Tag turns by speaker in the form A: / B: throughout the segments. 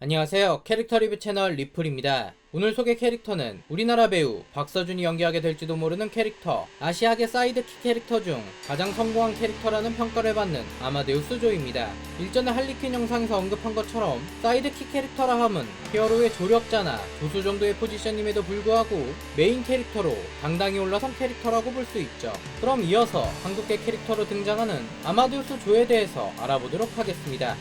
A: 안녕하세요. 캐릭터 리뷰 채널 리플입니다. 오늘 소개 캐릭터는 우리나라 배우 박서준이 연기하게 될지도 모르는 캐릭터, 아시아계 사이드킥 캐릭터 중 가장 성공한 캐릭터라는 평가를 받는 아마데우스 조입니다. 일전에 할리퀸 영상에서 언급한 것처럼 사이드킥 캐릭터라 함은 히어로의 조력자나 조수 정도의 포지션임에도 불구하고 메인 캐릭터로 당당히 올라선 캐릭터라고 볼 수 있죠. 그럼 이어서 한국계 캐릭터로 등장하는 아마데우스 조에 대해서 알아보도록 하겠습니다.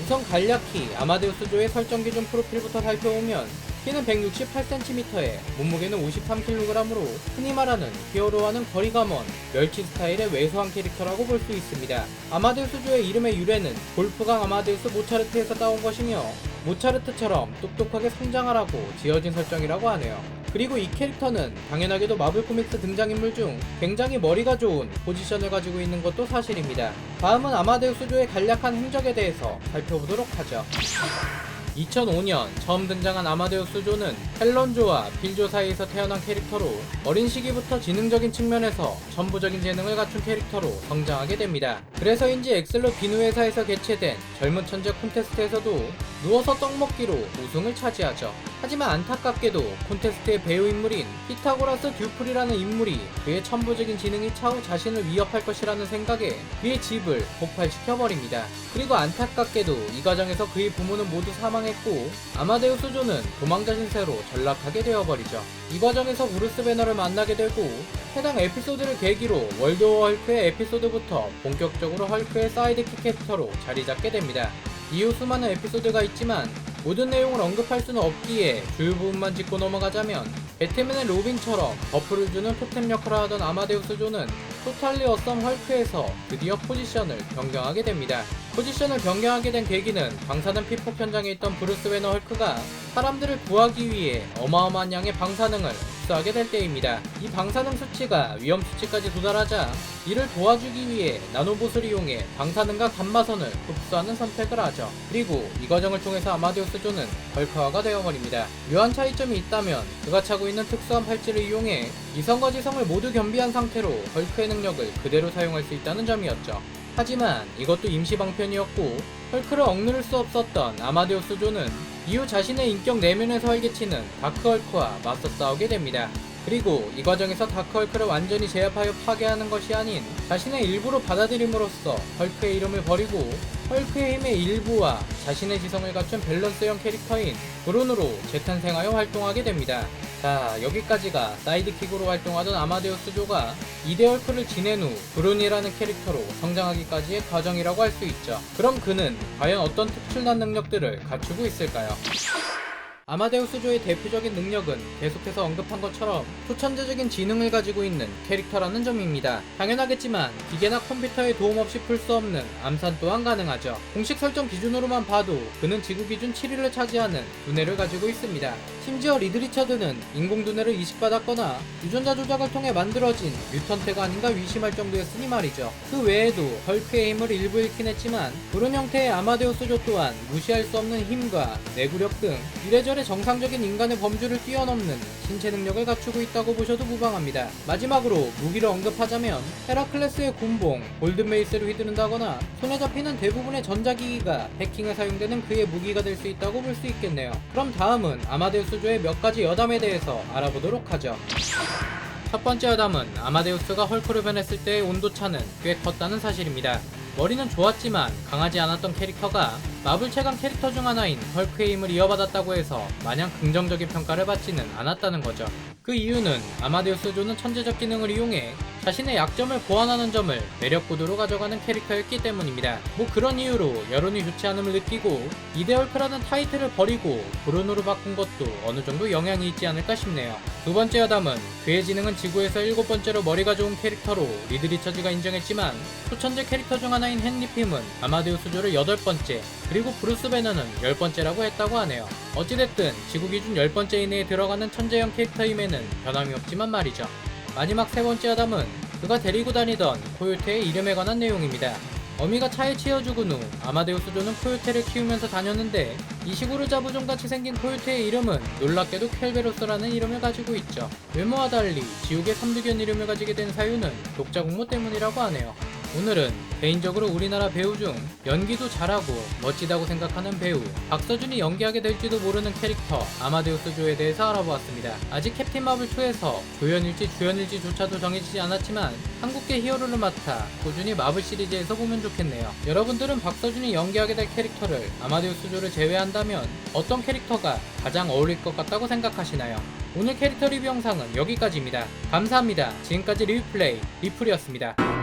A: 우선 간략히 아마데우스 조의 설정 기준 프로필부터 살펴보면 키는 168cm에 몸무게는 53kg으로 흔히 말하는 히어로와는 거리가 먼 멸치 스타일의 왜소한 캐릭터라고 볼 수 있습니다. 아마데우스 조의 이름의 유래는 골프강 아마데우스 모차르트에서 따온 것이며 모차르트처럼 똑똑하게 성장하라고 지어진 설정이라고 하네요. 그리고 이 캐릭터는 당연하게도 마블 코믹스 등장인물 중 굉장히 머리가 좋은 포지션을 가지고 있는 것도 사실입니다. 다음은 아마데우스 조의 간략한 행적에 대해서 살펴보도록 하죠. 2005년 처음 등장한 아마데우스 조는 헬런조와 필조 사이에서 태어난 캐릭터로 어린 시기부터 지능적인 측면에서 천부적인 재능을 갖춘 캐릭터로 성장하게 됩니다. 그래서인지 엑셀로 비누 회사에서 개최된 젊은 천재 콘테스트에서도 누워서 떡 먹기로 우승을 차지하죠. 하지만 안타깝게도 콘테스트의 배우 인물인 피타고라스 듀플이라는 인물이 그의 천부적인 지능이 차후 자신을 위협할 것이라는 생각에 그의 집을 폭발시켜버립니다. 그리고 안타깝게도 이 과정에서 그의 부모는 모두 사망했고 아마데우스 조는 도망자 신세로 전락하게 되어버리죠. 이 과정에서 브루스 배너를 만나게 되고 해당 에피소드를 계기로 월드 오어 헐크의 에피소드부터 본격적으로 헐크의 사이드킥 캐릭터로 자리잡게 됩니다. 이후 수많은 에피소드가 있지만 모든 내용을 언급할 수는 없기에 주요 부분만 짚고 넘어가자면 배트맨의 로빈처럼 버프를 주는 토템 역할을 하던 아마데우스 조는 토탈리 어썸 헐크에서 드디어 포지션을 변경하게 됩니다. 포지션을 변경하게 된 계기는 방사능 피폭 현장에 있던 브루스 배너 헐크가 사람들을 구하기 위해 어마어마한 양의 방사능을 흡수하게 될 때입니다. 이 방사능 수치가 위험 수치까지 도달하자 이를 도와주기 위해 나노봇을 이용해 방사능과 감마선을 흡수하는 선택을 하죠. 그리고 이 과정을 통해서 아마데우스 조는 헐크화가 되어버립니다. 묘한 차이점이 있다면 그가 차고 있는 특수한 팔찌를 이용해 이성과 지성을 모두 겸비한 상태로 헐크의 능력을 그대로 사용할 수 있다는 점이었죠. 하지만 이것도 임시 방편이었고 헐크를 억누를 수 없었던 아마데우스 조는 이후 자신의 인격 내면에서 활개치는 다크헐크와 맞서 싸우게 됩니다. 그리고 이 과정에서 다크헐크를 완전히 제압하여 파괴하는 것이 아닌 자신의 일부로 받아들임으로써 헐크의 이름을 버리고 헐크의 힘의 일부와 자신의 지성을 갖춘 밸런스형 캐릭터인 브론으로 재탄생하여 활동하게 됩니다. 자, 여기까지가 사이드킥으로 활동하던 아마데우스 조가 2대 헐크를 지낸 후 브론이라는 캐릭터로 성장하기까지의 과정이라고 할 수 있죠. 그럼 그는 과연 어떤 특출난 능력들을 갖추고 있을까요? 아마데우스 조의 대표적인 능력은 계속해서 언급한 것처럼 초천재적인 지능을 가지고 있는 캐릭터라는 점입니다. 당연하겠지만 기계나 컴퓨터의 도움 없이 풀 수 없는 암산 또한 가능하죠. 공식 설정 기준으로만 봐도 그는 지구 기준 7위를 차지하는 두뇌를 가지고 있습니다. 심지어 리드 리처드는 인공 두뇌를 이식받았거나 유전자 조작을 통해 만들어진 뮤턴트가 아닌가 의심할 정도였으니 말이죠. 그 외에도 헐크의 힘을 일부 잃긴 했지만 그런 형태의 아마데우스 조 또한 무시할 수 없는 힘과 내구력 등 이래저래 정상적인 인간의 범주를 뛰어넘는 신체 능력을 갖추고 있다고 보셔도 무방합니다. 마지막으로 무기를 언급하자면 헤라클레스의 곤봉, 골든메이스를 휘두른다거나 손에 잡히는 대부분의 전자기기가 해킹에 사용되는 그의 무기가 될 수 있다고 볼 수 있겠네요. 그럼 다음은 아마데우스 조의 몇 가지 여담에 대해서 알아보도록 하죠. 첫 번째 여담은 아마데우스가 헐크로 변했을 때의 온도차는 꽤 컸다는 사실입니다. 머리는 좋았지만 강하지 않았던 캐릭터가 마블 최강 캐릭터 중 하나인 헐크의 힘을 이어받았다고 해서 마냥 긍정적인 평가를 받지는 않았다는 거죠. 그 이유는 아마데우스 조는 천재적 기능을 이용해 자신의 약점을 보완하는 점을 매력 구도로 가져가는 캐릭터였기 때문입니다. 뭐 그런 이유로 여론이 좋지 않음을 느끼고 2대 헐크라는 타이틀을 버리고 브론으로 바꾼 것도 어느 정도 영향이 있지 않을까 싶네요. 두 번째 여담은 그의 지능은 지구에서 7번째로 머리가 좋은 캐릭터로 리드 리처즈가 인정했지만 초천재 캐릭터 중 하나인 헨리 핌은 아마데우스 조를 8번째 그리고 브루스 배너는 10번째라고 했다고 하네요. 어찌됐든 지구 기준 10번째 이내에 들어가는 천재형 캐릭터임에는 변함이 없지만 말이죠. 마지막 세 번째 여담은 그가 데리고 다니던 코요테의 이름에 관한 내용입니다. 어미가 차에 치여 죽은 후 아마데우스 조는 코요테를 키우면서 다녔는데 이 시고르자부종같이 생긴 코요테의 이름은 놀랍게도 켈베로스라는 이름을 가지고 있죠. 외모와 달리 지옥의 삼두견 이름을 가지게 된 사유는 독자 공모 때문이라고 하네요. 오늘은 개인적으로 우리나라 배우 중 연기도 잘하고 멋지다고 생각하는 배우 박서준이 연기하게 될지도 모르는 캐릭터 아마데우스 조에 대해서 알아보았습니다. 아직 캡틴 마블 2에서 조연일지 주연일지조차도 정해지지 않았지만 한국계 히어로를 맡아 꾸준히 마블 시리즈에서 보면 좋겠네요. 여러분들은 박서준이 연기하게 될 캐릭터를 아마데우스 조를 제외한다면 어떤 캐릭터가 가장 어울릴 것 같다고 생각하시나요? 오늘 캐릭터 리뷰 영상은 여기까지입니다. 감사합니다. 지금까지 리뷰플레이 리플이었습니다.